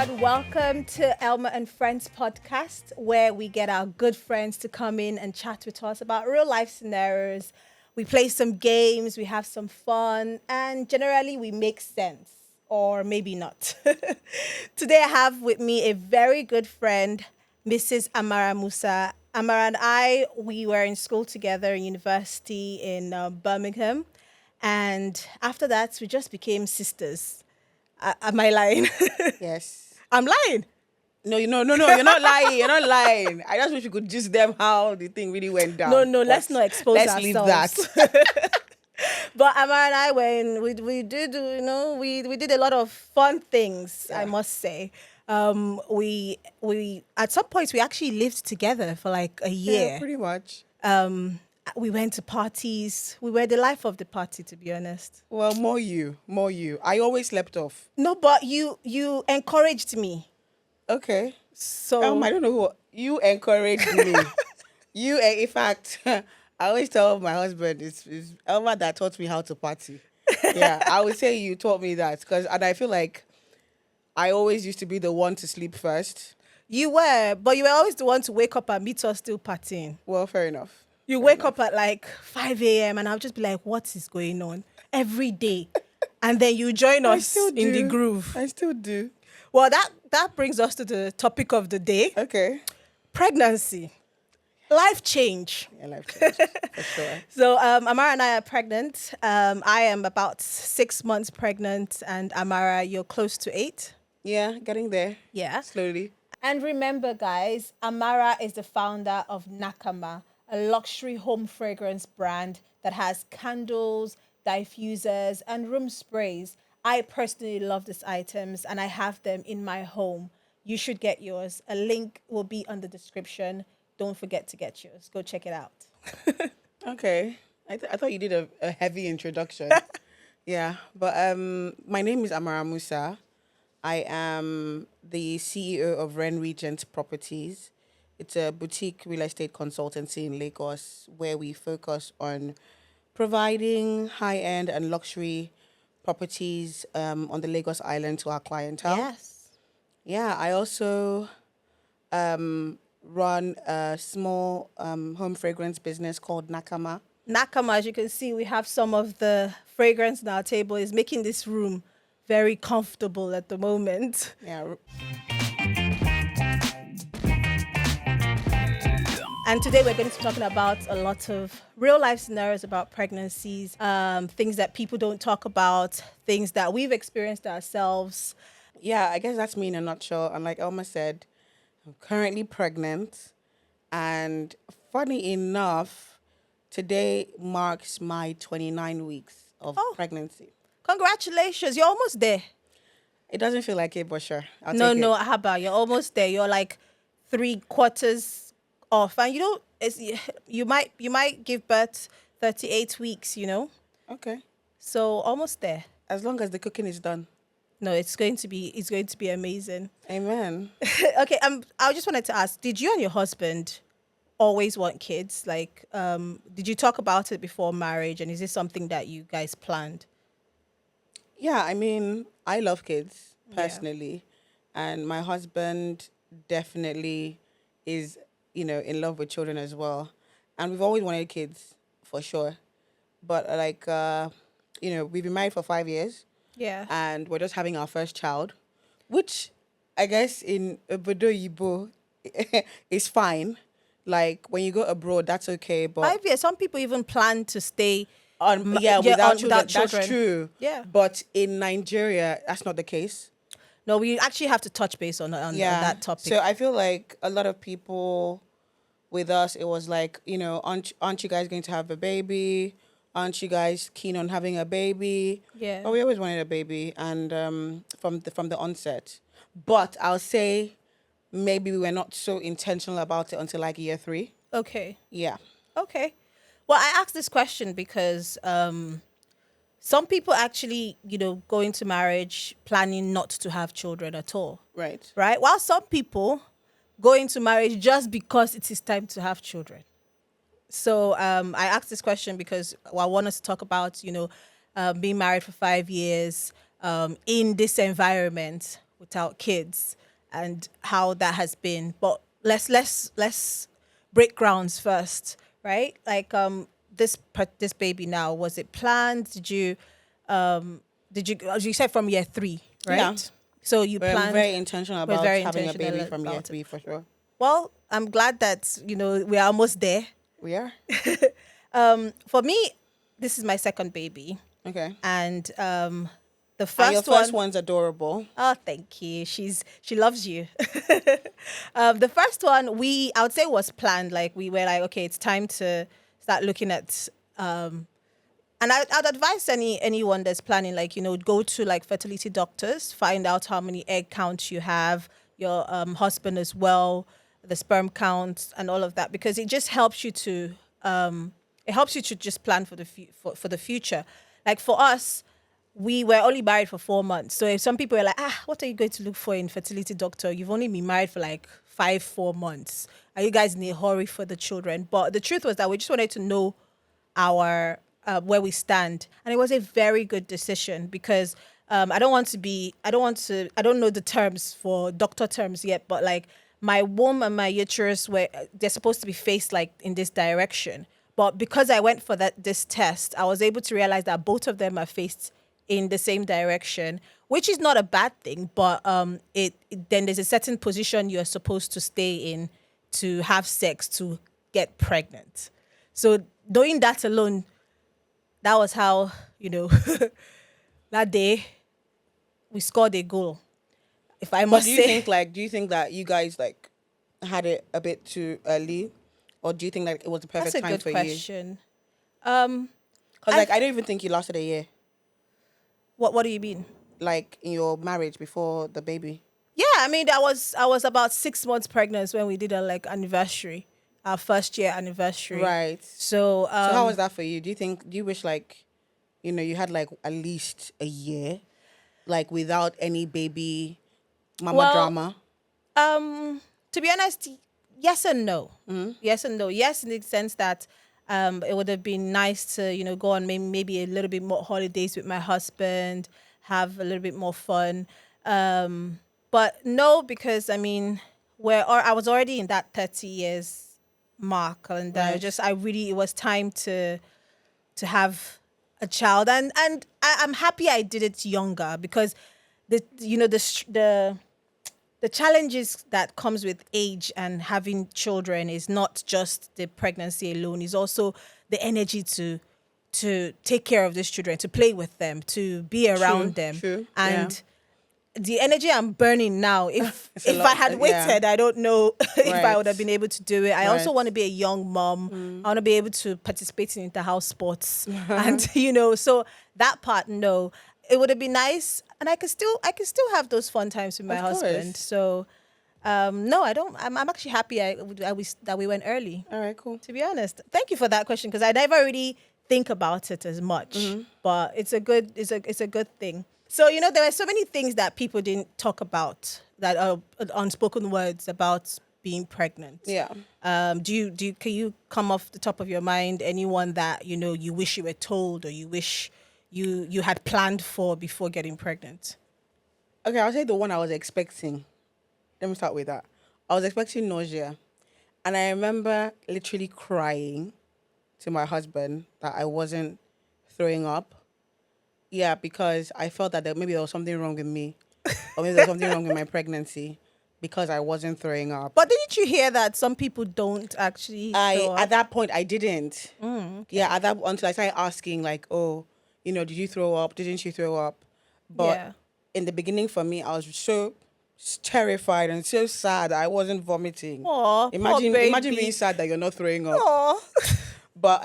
everyone. Welcome to Elma and Friends podcast, where we get our good friends to come in and chat with us about real life scenarios. We play some games, we have some fun, and generally we make sense, or maybe not. Today I have with me a very good friend, Mrs. Amara Musa. Amara and we were in school together in university in Birmingham. And after that, we just became sisters. Am I lying? Yes. I'm lying. No, you're not lying. You're not lying. I just wish you could just them how the thing really went down. No, But let's not expose let's ourselves. leave that. But Amara and I, when we did, we did a lot of fun things. Yeah. I must say, we at some points we actually lived together for like a year. Yeah, pretty much. We went to parties. We were the life of the party, to be honest. Well, more you. I always slept off. No, but you encouraged me. Okay. So I don't know who you encouraged me. In fact, I always tell my husband it's Elma that taught me how to party. Yeah, I would say you taught me that and I feel like I always used to be the one to sleep first. you were, but you were always the one to wake up and meet us still partying. Well, fair enough. You wake up at like 5 a.m. and I'll just be like, what is going on? Every day. And then you join us in the groove. I still do. Well, that brings us to the topic of the day. Okay. Pregnancy. Life change. Yeah, life change, for sure. So Amara and I are pregnant. I am about 6 months pregnant, and Amara, you're close to 8. Yeah, getting there. Yeah. Slowly. And remember, guys, Amara is the founder of Nakama, a luxury home fragrance brand that has candles, diffusers, and room sprays. I personally love these items and I have them in my home. You should get yours. A link will be on the description. Don't forget to get yours. Go check it out. Okay. I thought you did a heavy introduction. Yeah. But my name is Amara Musa. I am the CEO of Ren Regent Properties. It's a boutique real estate consultancy in Lagos where we focus on providing high-end and luxury properties on the Lagos Island to our clientele. Yes. Yeah, I also run a small home fragrance business called Nakama. Nakama, as you can see, we have some of the fragrance on our table. Is making this room very comfortable at the moment. Yeah. And today we're going to be talking about a lot of real life scenarios about pregnancies, things that people don't talk about, things that we've experienced ourselves. Yeah, I guess that's me in a nutshell. And like Elma said, I'm currently pregnant. And funny enough, today marks my 29 weeks of pregnancy. Congratulations, you're almost there. It doesn't feel like it, but sure. I'll No, take it. how about you're almost there? You're like 3/4 off, and you might give birth 38 weeks. Okay. So almost there. As long as the cooking is done. No, it's going to be amazing. Amen. Okay, I just wanted to ask, did you and your husband always want kids? Like, did you talk about it before marriage, and is this something that you guys planned? Yeah, I mean, I love kids personally, and my husband definitely is, in love with children as well. And we've always wanted kids, for sure. But we've been married for 5 years. Yeah. And we're just having our first child, which I guess in Obodo Yibo is fine. Like when you go abroad, that's okay. But 5 years. Some people even plan to stay without children. without children. That's true. Yeah. But in Nigeria, that's not the case. No, we actually have to touch base on that topic. So I feel like a lot of people with us, it was like, aren't you guys going to have a baby? Aren't you guys keen on having a baby? Yeah. But we always wanted a baby, and from the onset. But I'll say maybe we were not so intentional about it until like year 3. Okay. Yeah. Okay. Well, I asked this question because some people actually, go into marriage planning not to have children at all. Right. Right? While some people go into marriage just because it is time to have children. So I asked this question because I want us to talk about, being married for 5 years in this environment without kids and how that has been. But let's break grounds first, right? Like this baby now, was it planned? You said from year 3, Yeah. right? So you But I'm planned. very intentional Was about very having a intentional baby from year about it. 3 for sure. Well, I'm glad that we're almost there. We are? For me, this is my second baby, Okay. and the And your first first one. one's adorable. Oh, thank you. She loves you. The first one I would say was planned. Like we were like, okay, it's time to start looking at. And I'd advise anyone that's planning, like go to like fertility doctors, find out how many egg counts you have, your husband as well, the sperm counts, and all of that, because it just helps you to just plan for for the future. Like for us, we were only married for 4 months. So if some people are like, what are you going to look for in fertility doctor? You've only been married for like 4 months. Are you guys in a hurry for the children? But the truth was that we just wanted to know our where we stand, and it was a very good decision because I don't know the terms for doctor terms yet, but like my womb and my uterus they're supposed to be faced like in this direction, but because I went for this test, I was able to realize that both of them are faced in the same direction, which is not a bad thing, but then there's a certain position you're supposed to stay in to have sex to get pregnant. So doing that alone, that was how, that day we scored a goal. If I But must do you say, think that you guys like had it a bit too early? Or do you think that it was the that's perfect a time good for you? question. Because like I don't even think you lasted a year, What do you mean? like in your marriage before the baby. Yeah, I mean, I was about 6 months pregnant when we did our like anniversary, our first year anniversary. Right. So So how was that for you? Do you wish like, you had like at least a year, like without any baby mama well, drama? to be honest, yes and no. Yes and no. Yes, in the sense that it would have been nice to, go on maybe a little bit more holidays with my husband, have a little bit more fun. But no, because I mean, I was already in that 30 years mark, and Right. it was time to have a child, and I'm happy I did it younger because the challenges that comes with age and having children is not just the pregnancy alone, is also the energy to take care of these children, to play with them, to be True. around them. True. Yeah. And the energy I'm burning now, if It's a if I lot. had Yeah. waited, I don't know if I Right. would have been able to do it. I also Right. want to be a young mom. I want to be able to participate in inter-house sports, and so that part, no, it would have been nice, and I can still have those fun times with my Of husband. course. So, no, I don't. I'm actually happy that we went early. All right. Cool. To be honest, thank you for that question because I never really think about it as much, but it's a good thing. So there are so many things that people didn't talk about that are unspoken words about being pregnant. Yeah. Can you come off the top of your mind anyone that you wish you were told or you wish you had planned for before getting pregnant? Okay. I'll say the one I was expecting. Let me start with that. I was expecting nausea, and I remember literally crying to my husband that I wasn't throwing up. Yeah, because I felt that maybe there was something wrong with me, or maybe there was something wrong with my pregnancy, because I wasn't throwing up. But didn't you hear that some people don't actually throw At up? that point I didn't. Okay. Yeah, at that until I started asking like, oh, did you throw up? Didn't you throw up? But Yeah. in the beginning for me, I was so terrified and so sad that I wasn't vomiting. Aw, poor Imagine being baby. sad that you're not throwing up. Aw. But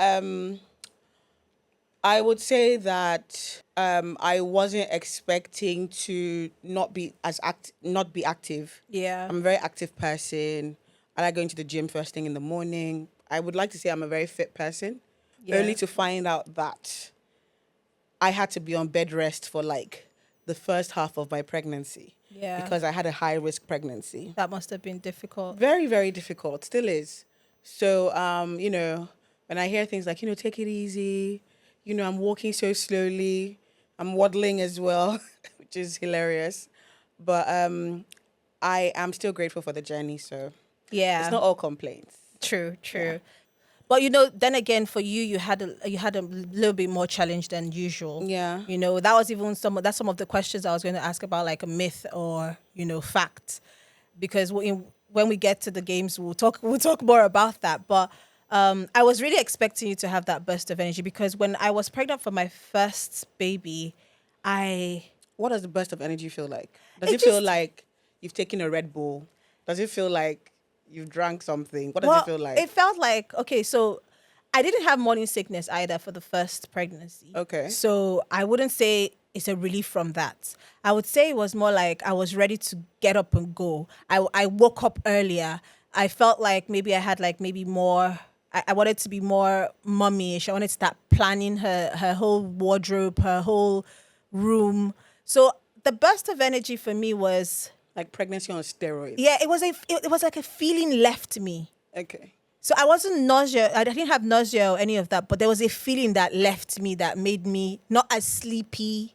I would say that I wasn't expecting to not be active. Yeah. I'm a very active person. I like going to the gym first thing in the morning. I would like to say I'm a very fit person. Yeah. Only to find out that I had to be on bed rest for like the first half of my pregnancy. Yeah. Because I had a high risk pregnancy. That must have been difficult. Very, very difficult. Still is. So, when I hear things like, take it easy, I'm walking so slowly, I'm waddling as well, which is hilarious. But I am still grateful for the journey. So it's Yeah. not all complaints. True, Yeah. true. But then again, for you, you had a little bit more challenge than usual. Yeah. That was even some of the questions I was going to ask about, like a myth or fact, because when we get to the games, we'll talk more about that. But I was really expecting you to have that burst of energy, because when I was pregnant for my first baby, I What does the burst of energy feel like? Does it it feel just like you've taken a Red Bull? Does it feel like you've drank something? What does it Well, feel like? it felt like, okay, so I didn't have morning sickness either for the first pregnancy. Okay. So I wouldn't say it's a relief from that. I would say it was more like I was ready to get up and go. I woke up earlier. I felt like maybe I had like maybe more. I wanted to be more mummy-ish. I wanted to start planning her whole wardrobe, her whole room. So the burst of energy for me was, Like pregnancy on steroids. yeah, it was like a feeling left me. Okay. So I wasn't nausea. I didn't have nausea or any of that, but there was a feeling that left me that made me not as sleepy.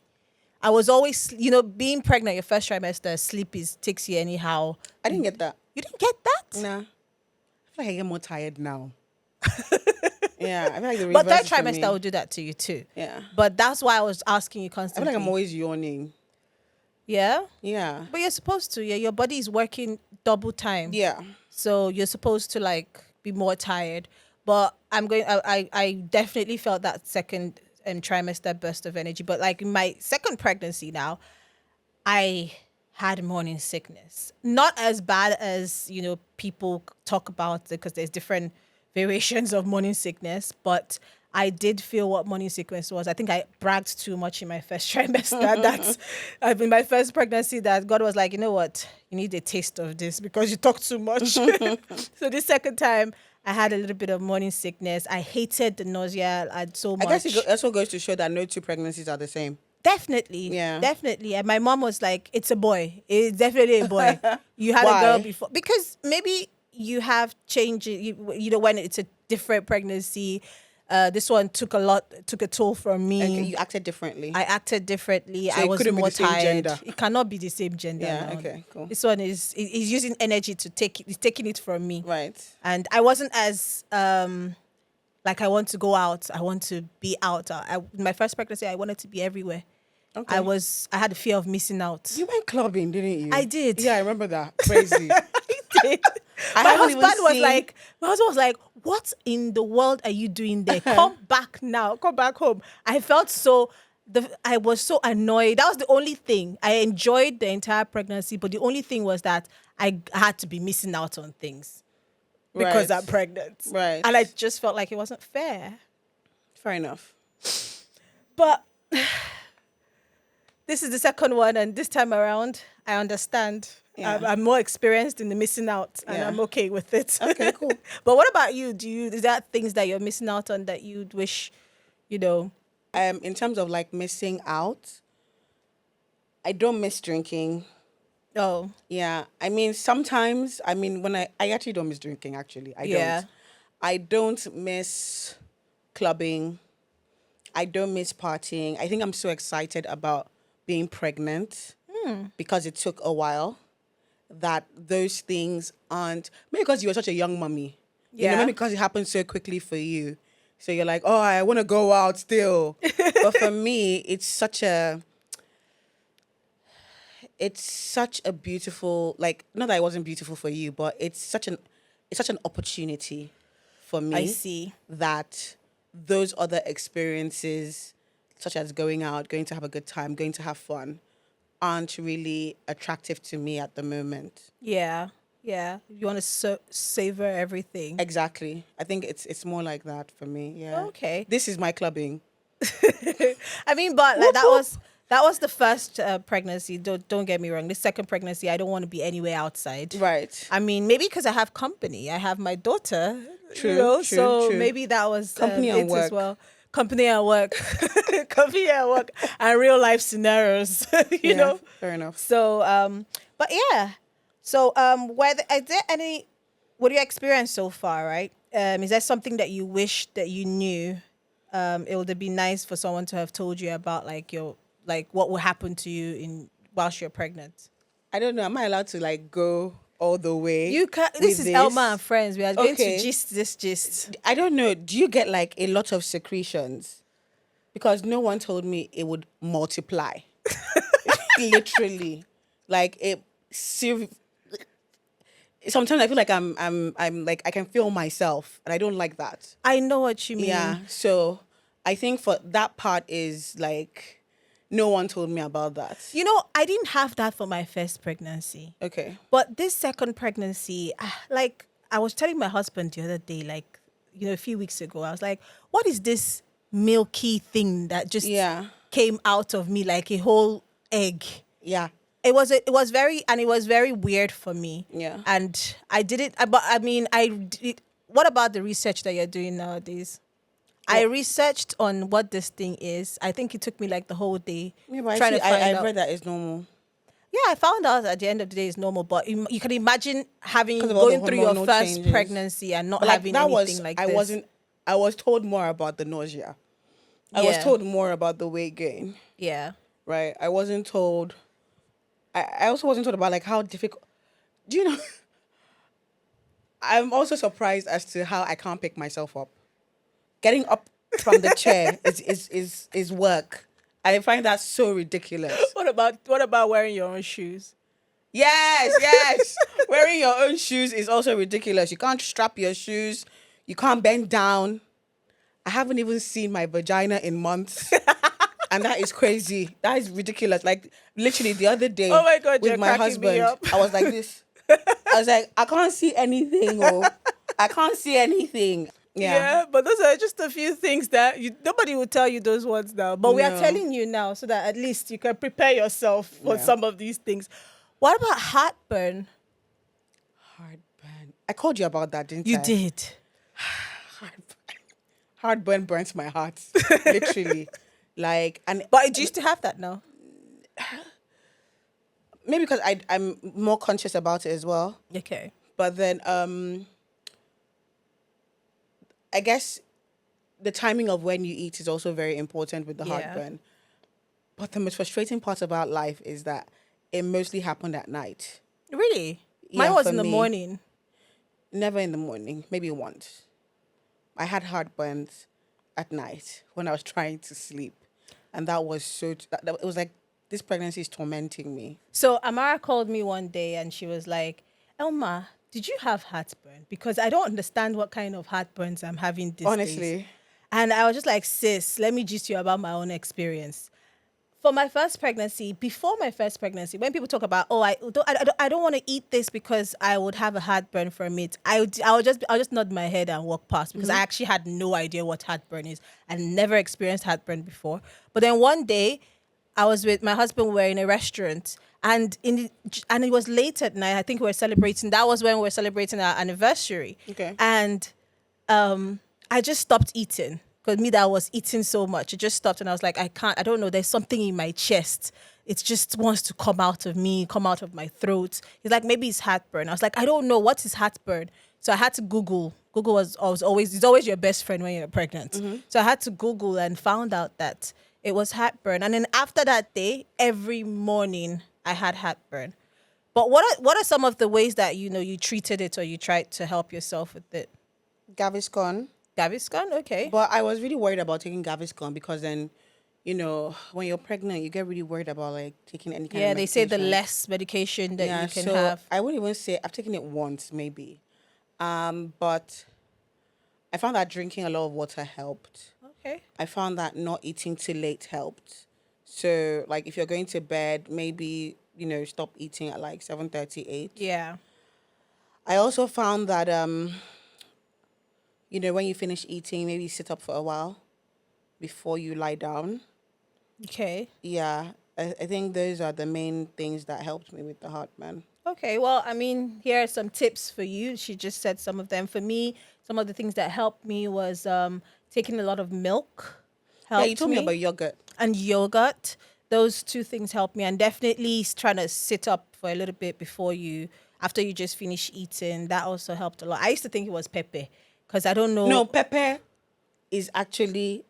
I was always, being pregnant your first trimester, sleep takes you anyhow. I didn't get that. You didn't get that? Nah. I feel like I get more tired now. Yeah. I feel like the But reverse third is for trimester me. will do that to you too. Yeah. But that's why I was asking you I feel constantly. like I'm always yawning. Yeah? Yeah. But you're supposed to. Yeah, your body is working double time. Yeah. So you're supposed to like be more tired. But I definitely felt that second trimester burst of energy. But like in my second pregnancy now, I had morning sickness. Not as bad as, people talk about it, because there's different variations of morning sickness, but I did feel what morning sickness was. I think I bragged too much in my first trimester. That's in my first pregnancy, that God was like, you know what? You need a taste of this because you talk too much. So this second time, I had a little bit of morning sickness. I hated the nausea. I had so I much. guess it also goes to show that no two pregnancies are the same. Definitely. Yeah. Definitely. And my mom was like, it's a boy. It's definitely a boy. You had a girl Why? before. Because maybe you have changed, when it's a different pregnancy. This one took a toll from me. Okay, you acted differently. I acted differently. So I it was couldn't be more the same tired. gender. It cannot be the same gender. Yeah, now. okay, cool. This one is using energy to take it. It's taking it from me. Right. And I wasn't as like, I want to go out. I want to be out. In my first pregnancy, I wanted to be everywhere. Okay. I had a fear of missing out. You went clubbing, didn't you? I did. Yeah, I remember that. Crazy. I did. I My haven't even husband was seen- like, what in the world are you doing there? Come back now. Come back home. I felt I was so annoyed. That was the only thing. I enjoyed the entire pregnancy, but the only thing was that I had to be missing out on things because Right. I'm pregnant. Right. And I just felt like it wasn't fair. Fair enough. But this is the second one, and this time around, I understand. Yeah. I'm more experienced in the missing out, and Yeah. I'm okay with it. Okay, cool. But what about you? Is there things that you're missing out on that you'd wish, In terms of like missing out, I don't miss drinking. Oh, Yeah. I mean, sometimes, when I actually don't miss drinking, actually. I Yeah. don't. I don't miss clubbing. I don't miss partying. I think I'm so excited about being pregnant because it took a while, that those things aren't, maybe because you were such a young mummy. Yeah. Maybe because it happened so quickly for you. So you're like, oh, I want to go out still. But for me, it's such a beautiful, like, not that it wasn't beautiful for you, but it's such an opportunity for me. I see. That those other experiences, such as going out, going to have a good time, going to have fun, aren't really attractive to me at the moment. Yeah. Yeah. You want to savor everything. Exactly. I think it's more like that for me. Yeah. Okay. This is my clubbing. I mean, but like, that was the first pregnancy. Don't get me wrong. The second pregnancy, I don't want to be anywhere outside. Right. I mean, maybe because I have company. I have my daughter. True, so true. maybe that was Company it and work. as well. Company and work, company and work, and real life scenarios. you know. Fair enough. So, but yeah. So, is there any? What do you experience so far? Right? Is there something that you wish that you knew? It would be nice for someone to have told you about, like what will happen to you whilst you're pregnant. I don't know. Am I allowed to like go all the way? You can. This with is Elma and friends. We are going to Okay. gist. I don't know. Do you get like a lot of secretions? Because no one told me it would multiply. Literally, like it. Sometimes I feel like I'm like I can feel myself, and I don't like that. I know what you mean. Yeah. So I think for that part is like no one told me about that. You know, I didn't have that for my first pregnancy. Okay. But this second pregnancy, like I was telling my husband the other day, like, you know, a few weeks ago, I was like, what is this milky thing that just Yeah. came out of me like a whole egg? Yeah. It was very weird for me. Yeah. And I did it, but I mean, what about the research that you're doing nowadays? I researched on what this thing is. I think it took me like the whole day Yeah, but trying to find I've out. read that it's normal. Yeah, I found out at the end of the day it's normal, but you can imagine Because of all the going through your hormonal first changes. pregnancy and not But like having that anything was like I this. wasn't I was told more about the nausea. I was Yeah. told more about the weight gain. Yeah. Right. I wasn't told I also wasn't told about like how difficult do you know I'm also surprised as to how I can't pick myself up. Getting up from the chair is work. I find that so ridiculous. What about wearing your own shoes? Yes. Wearing your own shoes is also ridiculous. You can't strap your shoes. You can't bend down. I haven't even seen my vagina in months. And that is crazy. That is ridiculous. Like literally the other day Oh my God, with you're my cracking me husband, up. I was like this. I was like, I can't see anything. Oh, I can't see anything. Yeah. But those are just a few things that nobody will tell you those ones now. But we are No. telling you now so that at least you can prepare yourself for Yeah. some of these things. What about heartburn? Heartburn. I called you about that, didn't You I? did. Heartburn burns my heart. Literally. Like, and But do you still have that now? maybe because I'm more conscious about it as well. Okay. But then I guess the timing of when you eat is also very important with the Yeah. heartburn. But the most frustrating part about life is that it mostly happened at night. Really? Yeah, Mine was for in the me. morning. Never in the morning, maybe once. I had heartburns at night when I was trying to sleep. And that was it was like, this pregnancy is tormenting me. So Amara called me one day and she was like, Elma, did you have heartburn? Because I don't understand what kind of heartburns I'm having these days. Honestly. And I was just like, sis, let me gist you about my own experience. For my first pregnancy, before my first pregnancy, when people talk about, oh, I don't want to eat this because I would have a heartburn from it, I'll just nod my head and walk past because I actually had no idea what heartburn is. I never experienced heartburn before. But then one day, I was with my husband. We were in a restaurant, and it was late at night. I think we were celebrating. That was when we were celebrating our anniversary. Okay. And I just stopped eating because me that I was eating so much. It just stopped, and I was like, I can't. I don't know. There's something in my chest. It just wants to come out of me, come out of my throat. He's like, maybe it's heartburn. I was like, I don't know what is heartburn. So I had to Google. Google was always your best friend when you're pregnant. So I had to Google and found out that it was heartburn. And then after that day, every morning I had heartburn. But what are some of the ways that you treated it or you tried to help yourself with it? Gaviscon. Gaviscon, okay. But I was really worried about taking Gaviscon because then, when you're pregnant, you get really worried about like taking any kind of Yeah, they say the medication. less medication that you can so have. I wouldn't even say I've taken it once, maybe. But I found that drinking a lot of water helped. Okay. I found that not eating too late helped. So like if you're going to bed, maybe, stop eating at like 7:38. Yeah. I also found that when you finish eating, maybe sit up for a while before you lie down. Okay. Yeah. I think those are the main things that helped me with the heartburn. Okay, well, I mean, here are some tips for you. She just said some of them. For me, some of the things that helped me was taking a lot of milk. Yeah, you told me about yogurt. And yogurt. Those two things helped me. And definitely trying to sit up for a little bit after you just finish eating. That also helped a lot. I used to think it was pepper because I don't know. No, pepper is actually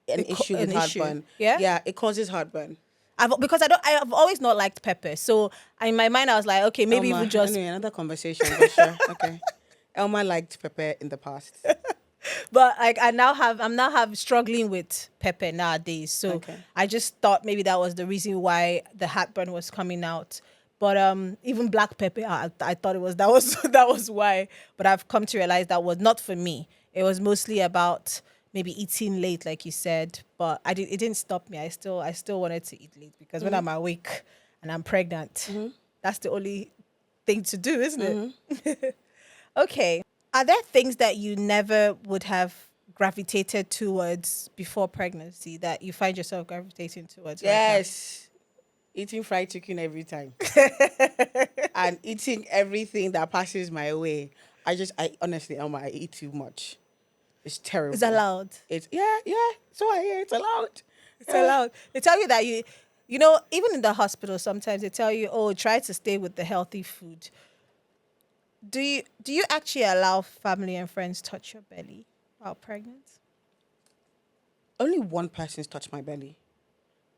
an issue with heartburn. Yeah? Yeah, it causes heartburn. Because I've always not liked pepper. So in my mind, I was like, okay, maybe Elma, even just. anyway, another conversation, but sure, okay. Elma liked pepper in the past. But like I'm now have struggling with pepper nowadays. So Okay. I just thought maybe that was the reason why the heartburn was coming out. But even black pepper, I thought that was that was why. But I've come to realize that was not for me. It was mostly about maybe eating late, like you said. But it didn't stop me. I still wanted to eat late because when I'm awake and I'm pregnant, that's the only thing to do, isn't it? Okay. Are there things that you never would have gravitated towards before pregnancy that you find yourself gravitating towards right now? Yes. Eating fried chicken every time. And eating everything that passes my way. I honestly, Elma, I eat too much. It's terrible. It's allowed. It's yeah. So I hear it's allowed. It's allowed. They tell you that even in the hospital, sometimes they tell you, oh, try to stay with the healthy food. Do you actually allow family and friends touch your belly while pregnant? Only one person's touched my belly.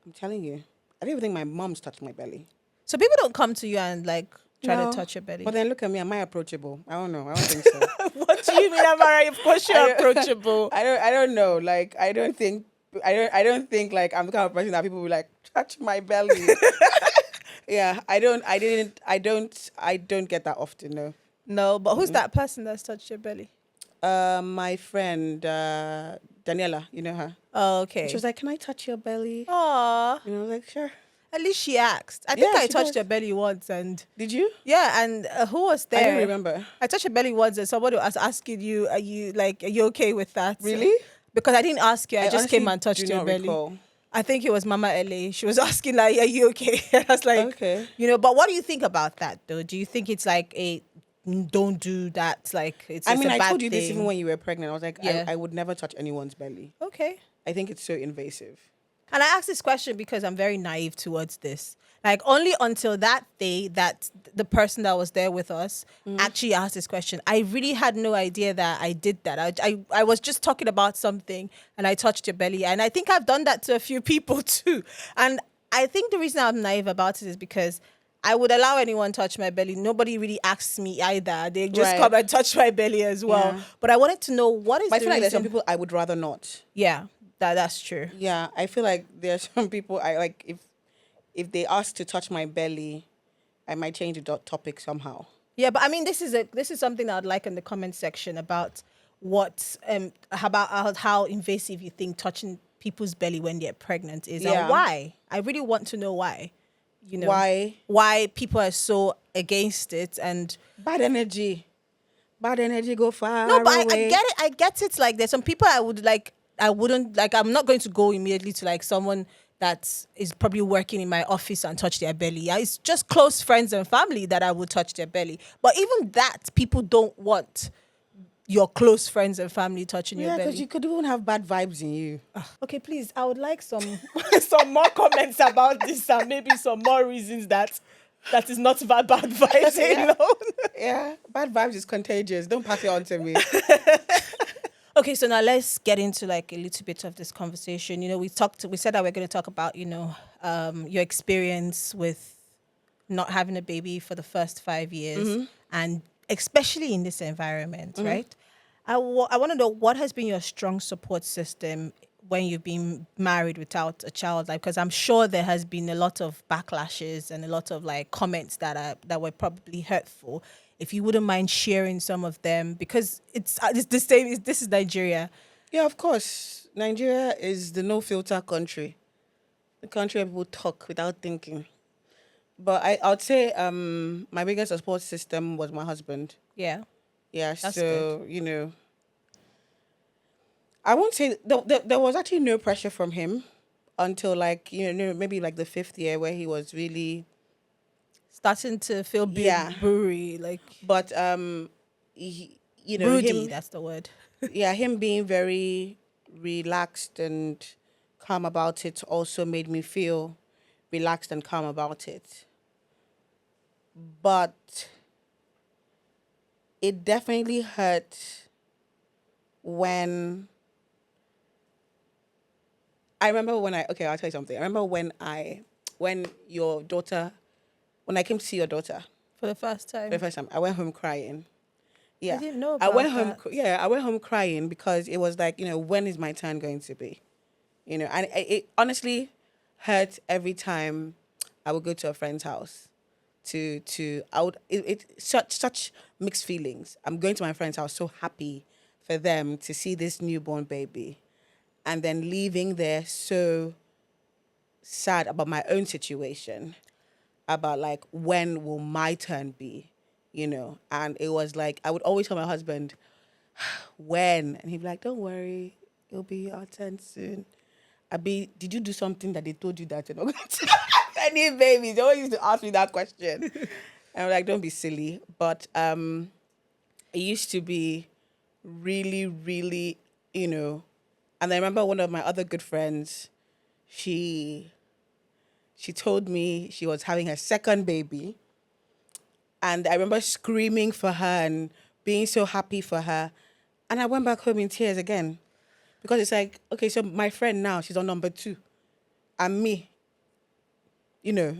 I'm telling you. I don't even think my mom's touched my belly. So people don't come to you and like try to No. touch your belly. But then look at me, am I approachable? I don't know. I don't think so. What do you mean, Amara? Of course you're approachable. I don't know. Like I don't think like I'm the kind of person that people will like touch my belly. Yeah, I don't get that often, no. No, but who's that person that's touched your belly? My friend Daniela, you know her. Oh, okay. She was like, "Can I touch your belly?" Aw. You know, I was like, "Sure." At least she asked. I think Yeah, I she touched does. your belly once, and Did you? yeah, and who was I there? don't remember. I touched your belly once, and somebody was asking you, "Are you okay with that?" Really? Because I didn't ask you. I just came honestly and touched do your not belly. recall. I think it was Mama Ellie. She was asking like, "Are you okay?" I was like, Okay. But what do you think about that, though? Do you think it's like don't do that? Like it's I just mean, a I bad told you this thing? even when you were pregnant. I was like, Yeah. I would never touch anyone's belly. Okay. I think it's so invasive. And I asked this question because I'm very naive towards this. Like only until that day that the person that was there with us actually asked this question, I really had no idea that I did that. I was just talking about something and I touched your belly. And I think I've done that to a few people too. And I think the reason I'm naive about it is because I would allow anyone touch my belly. Nobody really asks me either. They just Right. come and touch my belly as well. Yeah. But I wanted to know what is But I the feel like there's reason. some people I would rather not. Yeah, that's true. Yeah, I feel like there's some people I like if they ask to touch my belly, I might change the topic somehow. Yeah, but I mean, this is something I'd like in the comment section about how invasive you think touching people's belly when they're pregnant is, Yeah. and why. I really want to know why. Why? Why people are so against it, and Bad energy. Bad energy go far no, but away. I get it. I get it. Like there's some people I wouldn't like. I'm not going to go immediately to like someone that is probably working in my office and touch their belly. Yeah, it's just close friends and family that I would touch their belly. But even that, people don't want your close friends and family touching your Yeah, belly. because you could even have bad vibes in you. Okay, please, I would like some some more comments about this and maybe some more reasons that is not bad vibes Yeah. alone. Yeah, bad vibes is contagious. Don't pass it on to me. Okay, so now let's get into like a little bit of this conversation. We said that we're going to talk about, your experience with not having a baby for the first 5 years and especially in this environment, right? I want to know what has been your strong support system when you've been married without a child, like, because I'm sure there has been a lot of backlashes and a lot of like comments that were probably hurtful. If you wouldn't mind sharing some of them, because it's the same. This is Nigeria. Yeah, of course. Nigeria is the no filter country. The country where people talk without thinking. But I would say my biggest support system was my husband. Yeah, Yeah, That's so, I won't say there was actually no pressure from him until like, maybe like the 5th year where he was really, starting to feel Yeah. brewery, like but, broody. him, That's the word. yeah, him being very relaxed and calm about it also made me feel relaxed and calm about it. But it definitely hurt when I'll tell you something. I remember when when I came to see your daughter For the first for the time. first time, I went home crying. I Yeah. didn't know I about went home. that. Yeah, I went home crying because it was like, when is my turn going to be? And it honestly hurt every time I would go to a friend's house. I would such mixed feelings. I'm going to my friend's house, so happy for them to see this newborn baby, and then leaving there so sad about my own situation, about like when will my turn be, And it was like I would always tell my husband when, and he'd be like, "Don't worry, it'll be our turn soon." Did you do something that they told you that you're not going to have any babies? They always used to ask me that question. And I'm like, don't be silly. But it used to be really, really, and I remember one of my other good friends, she told me she was having her second baby. And I remember screaming for her and being so happy for her. And I went back home in tears again. Because it's like, okay, so my friend now, she's on number 2. And me,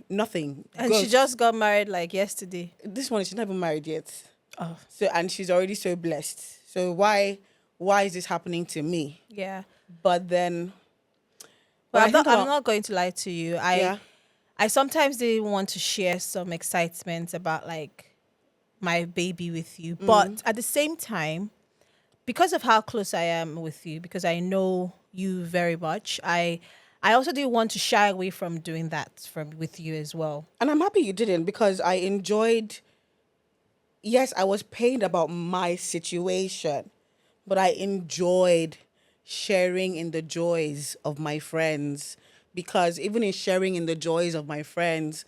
nothing. And she Ghost. just got married like yesterday. This one, she's never married yet. Oh, So, and she's already so blessed. So why is this happening to me? yeah. But then, But when I think I'm about, not going to lie to you. yeah, I sometimes didn't want to share some excitement about like my baby with you. But at the same time, because of how close I am with you, because I know you very much, I also didn't want to shy away from doing that with you as well. and I'm happy you didn't, because I enjoyed. Yes, I was pained about my situation, but I enjoyed sharing in the joys of my friends, because even in sharing in the joys of my friends,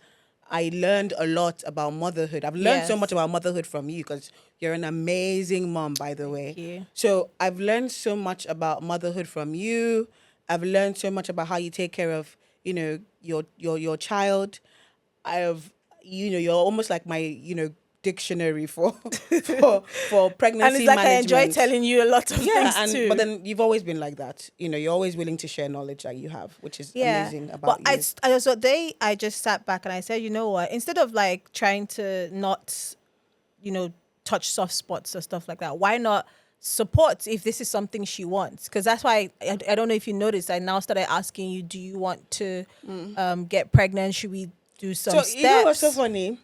I learned a lot about motherhood. I've learned so much Yes. about motherhood from you, because you're an amazing mom, by the way. you. So I've learned so much about motherhood from you. I've learned so much about how you take care of, your child. You're almost like my, dictionary for for pregnancy And it's like I enjoy management. telling you a lot of Yeah, things too. but then you've always been like that. You're always willing to share knowledge that you have, which is Yeah. amazing But about you. I just sat back and I said, you know what? Instead of like trying to not, touch soft spots or stuff like that, why not support if this is something she wants? Because that's why I don't know if you noticed, I now started asking you, do you want to get pregnant? Should we do some So you know what's so steps? funny?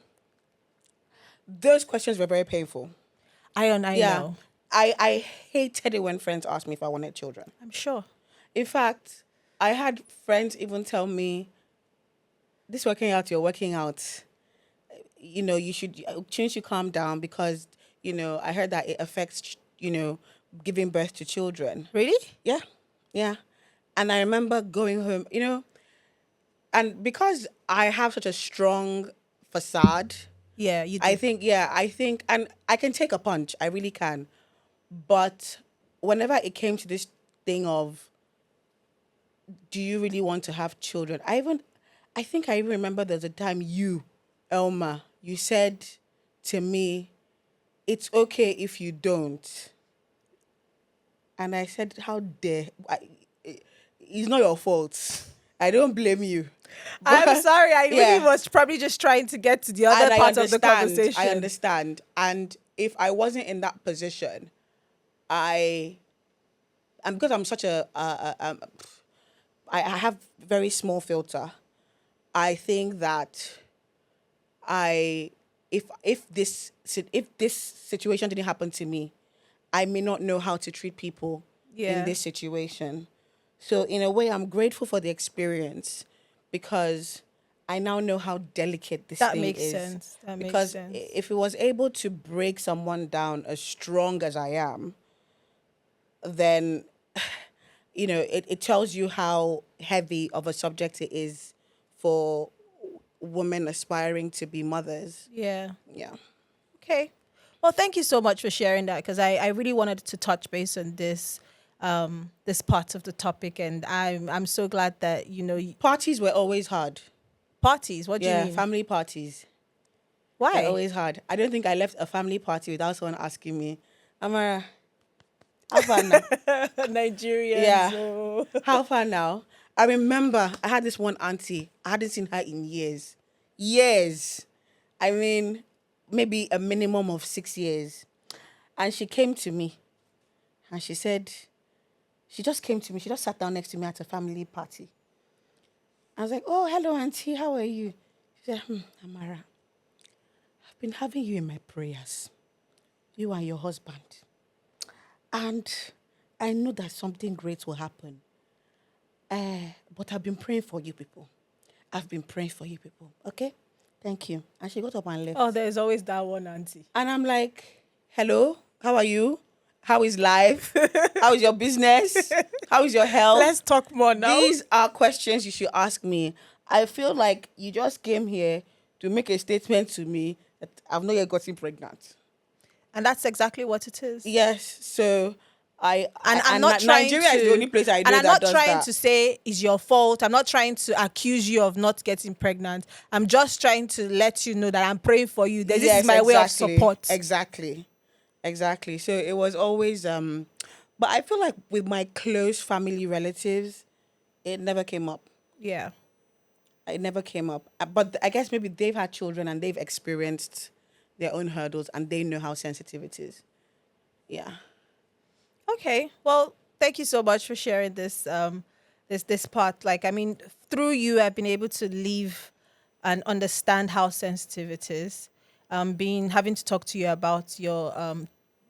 Those questions were very painful. I Yeah, know. I hated it when friends asked me if I wanted children. I'm sure. In fact, I had friends even tell me, "This working out, you're working out. You should calm down, because I heard that it affects giving birth to children." Really? Yeah, yeah. And I remember going home, and because I have such a strong facade, Yeah, you do. I think, and I can take a punch, I really can. But whenever it came to this thing of, do you really want to have children? I think I even remember there's a time you, Elma, you said to me, "It's okay if you don't." And I said, "How dare? It's not your fault. I don't blame you." I'm But, sorry. I really yeah. was probably just trying to get to the other And part of the conversation. I understand. And if I wasn't in that position, and because I'm such I have very small filter. I think that if this situation didn't happen to me, I may not know how to treat people in Yeah. this situation. So in a way, I'm grateful for the experience, because I now know how delicate this That thing makes is. sense. That makes Because sense. if it was able to break someone down as strong as I am, then it tells you how heavy of a subject it is for women aspiring to be mothers. Yeah. Yeah. Okay. Well, thank you so much for sharing that, because I really wanted to touch base on this part of the topic, and I'm so glad that Parties were always hard. parties. What do you Yeah, mean? family parties were Why? always hard. I don't think I left a family party without someone asking me, "Amara, how far now?" Nigerians. Yeah. Oh. How far now? I remember I had this one auntie. I hadn't seen her in years. Years. I mean, maybe a minimum of 6 years. And she came to me and she said, she just came to me. She just sat down next to me at a family party. I was like, oh, hello, auntie. How are you? She said, Amara, I've been having you in my prayers. You and your husband. And I know that something great will happen. But I've been praying for you people. I've been praying for you people. Okay? Thank you. And she got up and left. Oh, there's always that one auntie. And I'm like, hello, how are you? How is life? How is your business? How is your health? Let's talk more now. These are questions you should ask me. I feel like you just came here to make a statement to me that I've not yet gotten pregnant. And that's exactly what it is. Yes. So I'm not trying Nigeria to, is the only place I know and I'm that not does trying that. to say it's your fault. I'm not trying to accuse you of not getting pregnant. I'm just trying to let you know that I'm praying for you. That this is my way of support. Exactly. So it was always but I feel like with my close family relatives, it never came up. Yeah. It never came up. But I guess maybe they've had children and they've experienced their own hurdles and they know how sensitive it is. Yeah. Okay. Well, thank you so much for sharing this this part. Like, I mean, through you I've been able to live and understand how sensitive it is. Having to talk to you about your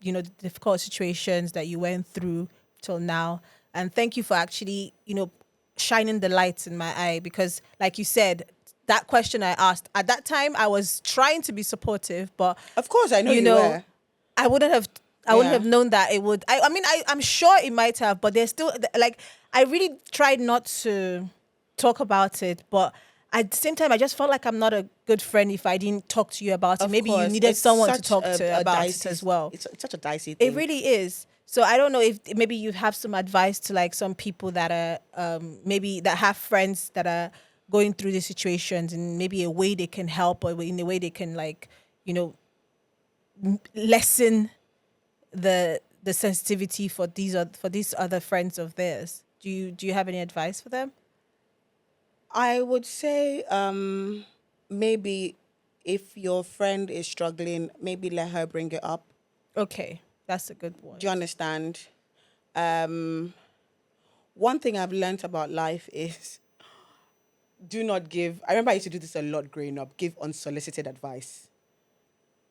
the difficult situations that you went through till now. And thank you for actually, shining the lights in my eye, because like you said, that question I asked at that time, I was trying to be supportive, but Of course, I know you were. I wouldn't have Yeah. known that it would. I'm sure it might have, but there's still, like, I really tried not to talk about it, but at the same time, I just felt like I'm not a good friend if I didn't talk to you about it. Of Maybe you course, needed it's someone to such talk to about dicey, it as well. It's such a dicey thing. It really is. So I don't know if maybe you have some advice to like some people that are maybe that have friends that are going through these situations, and maybe a way they can help, or in a way they can, like, lessen the sensitivity for these other friends of theirs. Do you have any advice for them? I would say maybe if your friend is struggling, maybe let her bring it up. Okay, that's a good one. Do you understand? One thing I've learned about life is do not give. I remember I used to do this a lot growing up. Give unsolicited advice.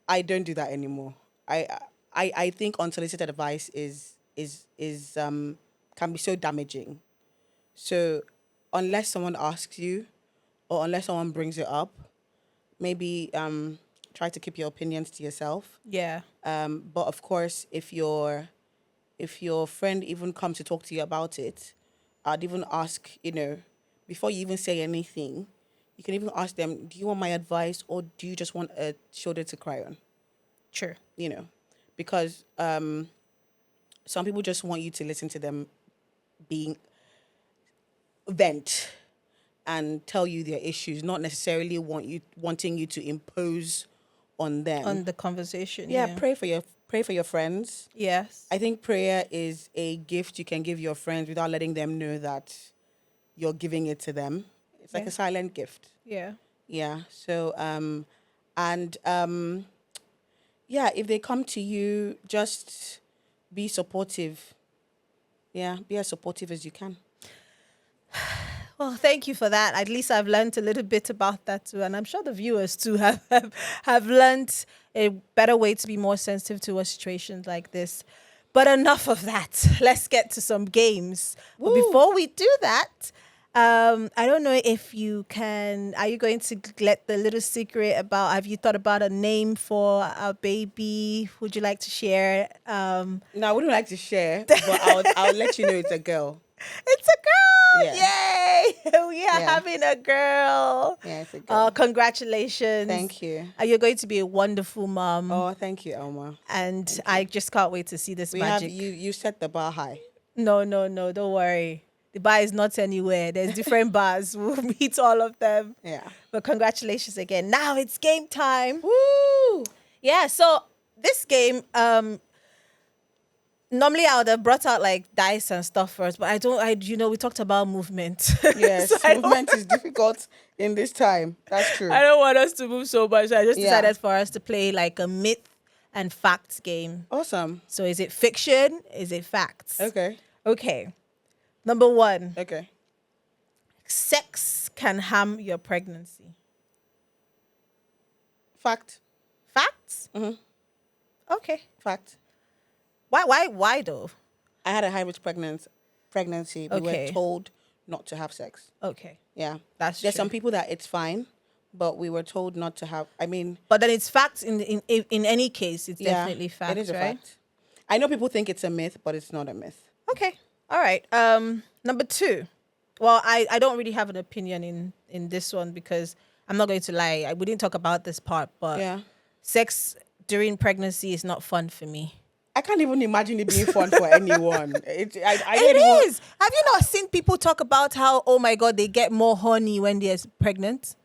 I don't do that anymore. I think unsolicited advice is can be so damaging. So unless someone asks you or unless someone brings it up, maybe try to keep your opinions to yourself. Yeah. But of course, if your friend even comes to talk to you about it, I'd even ask, before you even say anything, you can even ask them, do you want my advice or do you just want a shoulder to cry on? Sure. Because some people just want you to listen to them being vent and tell you their issues, not necessarily wanting you to impose on them. On the conversation. Yeah, pray for your friends. Yes. I think prayer is a gift you can give your friends without letting them know that you're giving it to them. It's like a silent gift. Yeah. Yeah. So if they come to you, just be supportive. Yeah, be as supportive as you can. Well, thank you for that. At least I've learned a little bit about that too, and I'm sure the viewers too have learned a better way to be more sensitive to situations like this. But enough of that. Let's get to some games. But before we do that, I don't know if you can. Are you going to let the little secret about? Have you thought about a name for our baby? Would you like to share? No, I wouldn't like to share, but I'll let you know it's a girl. It's a girl! Yeah. Yay! We are having a girl. Yeah, it's a girl. Congratulations. Thank you. You're going to be a wonderful mom. Oh, thank you, Elma. And I just can't wait to see this magic. You set the bar high. No, don't worry. The bar is not anywhere. There's different bars. We'll meet all of them. Yeah. But congratulations again. Now it's game time. Woo! 'Woo! Yeah, so this game, Normally, I would have brought out like dice and stuff first, but I don't. We talked about movement. Yes, So movement is difficult in this time. That's true. I don't want us to move so much. So I just Yeah. decided for us to play like a myth and facts game. Awesome. So is it fiction? Is it facts? Okay. Okay. Number 1, Okay. sex can harm your pregnancy. Fact. Facts? Mhm. Okay. Fact. Why though? I had a high risk pregnancy. We Okay. were told not to have sex. Okay. Yeah. That's There's true. some people that it's fine, but we were told not to have. I mean, But then it's facts in any case. It's yeah, definitely facts, it is a right? fact. I know people think it's a myth, but it's not a myth. Okay. All right. Number 2. Well, I don't really have an opinion in this one because I'm not going to lie. We didn't talk about this part, but Yeah. sex during pregnancy is not fun for me. I can't even imagine it being fun for anyone. I don't It even- is. Have you not seen people talk about how, oh my God, they get more horny when they're pregnant?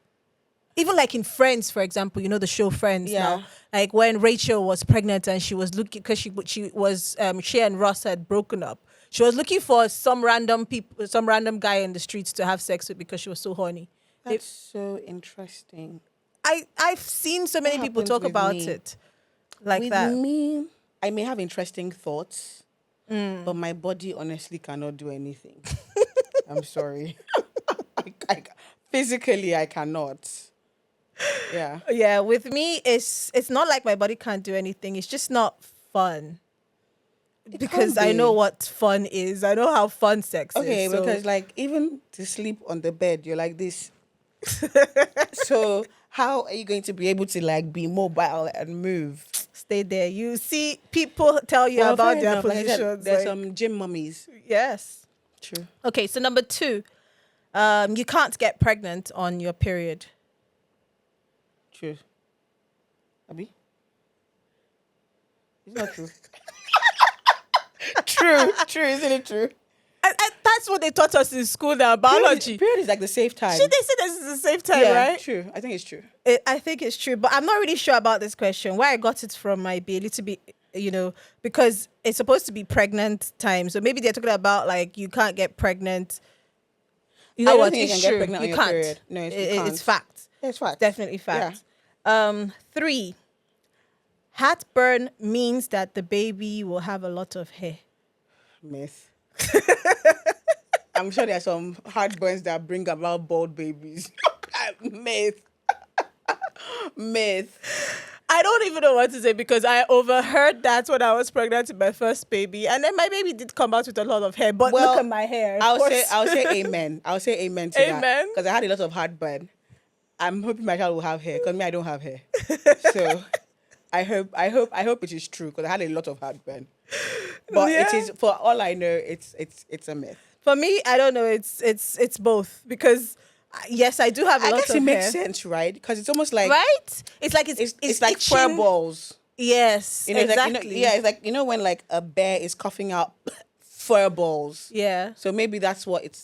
Even like in Friends, for example, you know the show Friends Yeah. now. Like when Rachel was pregnant and she was looking, because she and Ross had broken up. She was looking for some random guy in the streets to have sex with because she was so horny. That's so interesting. I've seen so many What people happens talk with about me? it like With that. me, I may have interesting thoughts, but my body honestly cannot do anything. I'm sorry. Physically, I cannot. Yeah. Yeah, with me, it's not like my body can't do anything. It's just not fun. Because can't I know be. what fun is. I know how fun sex Okay, is. So because like even to sleep on the bed, you're like this. So how are you going to be able to like be mobile and move? stay there. You see people tell you about fair their enough. Like I said, positions. there's like- some gym mummies. yes. True. Okay, so number 2, you can't get pregnant on your period. True. Abby? It's not true. True, isn't it true? And that's what they taught us in school now, biology. Period is like the safe time. Should they say this is the same time, yeah, right? true. I think it's true. I think it's true, but I'm not really sure about this question. Where I got it from might be a little bit, because it's supposed to be pregnant time. So maybe they're talking about like you can't get pregnant. You know I don't what? think you It's can get true. pregnant on You your can't. period. No, you can't. It's fact. It's fact. Definitely fact. 3, heartburn means that the baby will have a lot of hair. Myth. I'm sure there are some heartburns that bring about bald babies. Myth. Myth. I don't even know what to say because I overheard that when I was pregnant with my first baby, and then my baby did come out with a lot of hair. But Well, look at my hair. of I'll course. say amen. I'll say amen to that. Amen. Because I had a lot of heartburn. I'm hoping my child will have hair because me, I don't have hair. So I hope it is true because I had a lot of heartburn. But it Yeah. is, for all I know, it's a myth. For me, I don't know. It's both because yes, I do have a I lot guess of it makes hair. sense, right? Because it's almost like Right? It's like it's like itching. fur balls. Yes, You know, exactly. it's like when like a bear is coughing out fur balls. Yeah. So maybe that's what it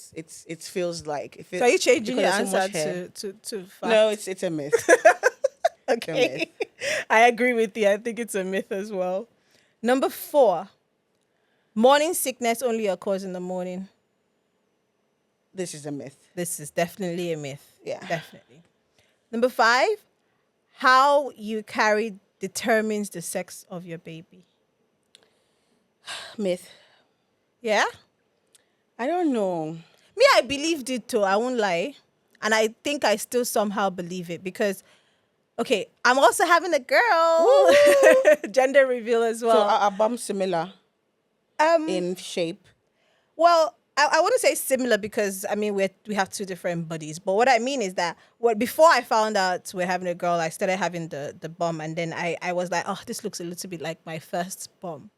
feels like. If it, So are you changing your because there's so answer much hair. to fact? No, it's a myth. Okay. I agree with you. I think it's a myth as well. Number 4, morning sickness only occurs in the morning. This is a myth. This is definitely a myth. Yeah. Definitely. Number 5, how you carry determines the sex of your baby. Myth. Yeah? I don't know. Me, I believed it too. I won't lie. And I think I still somehow believe it because, okay, I'm also having a girl. Gender reveal as So well. are bums similar Um, in shape? Well, I wouldn't say similar because I mean we have 2 different bodies. But what I mean is that before I found out we're having a girl, I started having the bum, and then I was like, oh, this looks a little bit like my first bum.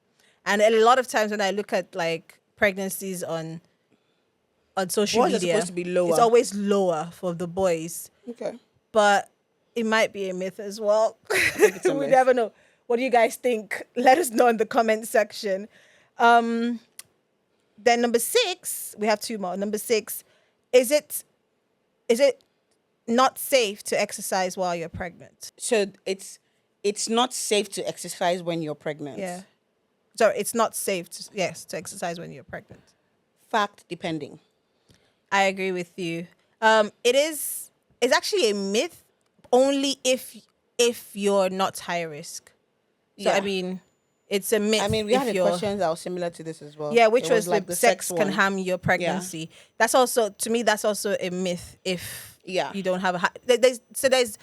And a lot of times when I look at like pregnancies on social Boys are media, supposed to be lower. it's always lower for the boys. Okay. But it might be a myth as well. think it's a We myth. never know. What do you guys think? Let us know in the comment section. Then number 6, we have 2 more. Number 6, is it not safe to exercise while you're pregnant? So it's not safe to exercise when you're pregnant. Yeah. Sorry, it's not safe to exercise when you're pregnant. Fact depending. I agree with you. It's actually a myth only if you're not high risk. So Yeah. I mean, it's a myth. I mean, we if had a you're, question that was similar to this as well. Yeah, which It was like the sex can one. harm your pregnancy. That's also, to me, that's also a myth if Yeah. you don't have there's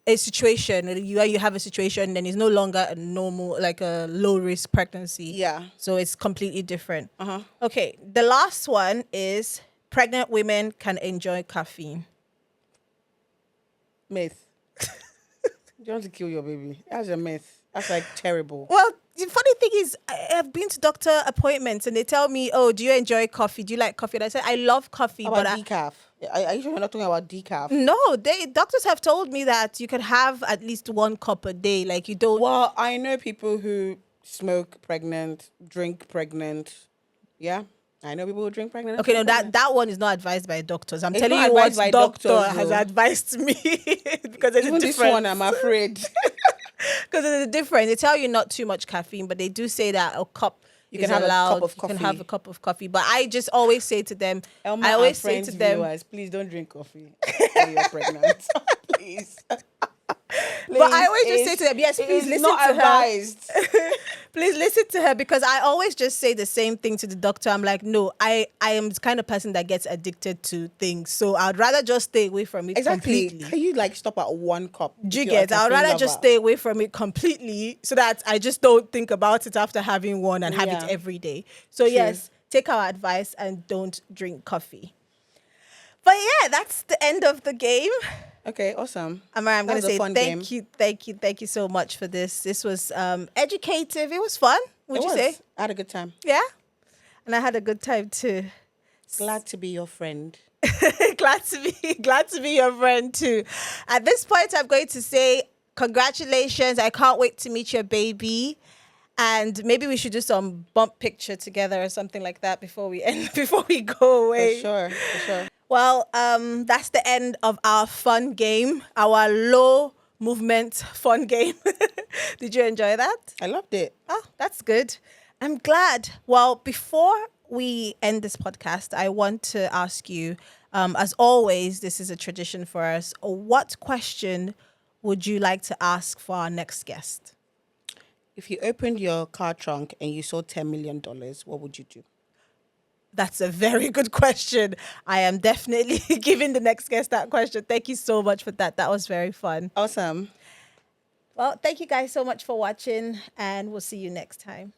a situation you have a situation, then it's no longer a normal, like a low risk pregnancy. Yeah. So it's completely different. Uh-huh. Okay, the last one is pregnant women can enjoy caffeine. Myth. You want to kill your baby. That's a myth. That's like terrible. Well, the funny thing is, I've been to doctor appointments and they tell me, "Oh, do you enjoy coffee? Do you like coffee?" And I said, "I love coffee, How but about decaf? Are you sure you're not talking about decaf? no." Doctors have told me that you can have at least 1 cup a day. Like you don't. Well, I know people who smoke pregnant, drink pregnant. Yeah. I know people who drink pregnant. Okay, no, smoke pregnant. that one is not advised by doctors. I'm It's telling not you what advised by doctor doctors, has though. advised me because there's Even a this difference. one, I'm afraid. Because there's a difference. They tell you not too much caffeine, but they do say that a cup You is can have a allowed. cup of You can coffee. have a cup of coffee. But I just always say to them, Elma I always and say friends, to them, viewers, please don't drink coffee when you're pregnant. Please. but I always just say to them, yes, please listen not to advised. her. Please listen to her, because I always just say the same thing to the doctor. I'm like, no, I am the kind of person that gets addicted to things. So I'd rather just stay away from it Exactly. completely. Can you like stop at 1 cup? Do you if you're a get? I'd caffeine rather lover? just stay away from it completely so that I just don't think about it after having one and have Yeah. it every day. So yes, take our advice and don't drink coffee. But yeah, that's the end of the game. Okay, awesome. Amara, I'm That going to was a say fun thank you so much for this. This was educative. It was fun, would you say? I had a good time. Yeah? And I had a good time too. Glad to be your friend. glad to be your friend too. At this point, I'm going to say congratulations. I can't wait to meet your baby. And maybe we should do some bump picture together or something like that before we go away. For sure. Well, that's the end of our fun game, our low movement fun game. Did you enjoy that? I loved it. Oh, that's good. I'm glad. Well, before we end this podcast, I want to ask you, as always, this is a tradition for us, what question would you like to ask for our next guest? If you opened your car trunk and you saw $10 million, what would you do? That's a very good question. I am definitely giving the next guest that question. Thank you so much for that. That was very fun. Awesome. Well, thank you guys so much for watching, and we'll see you next time.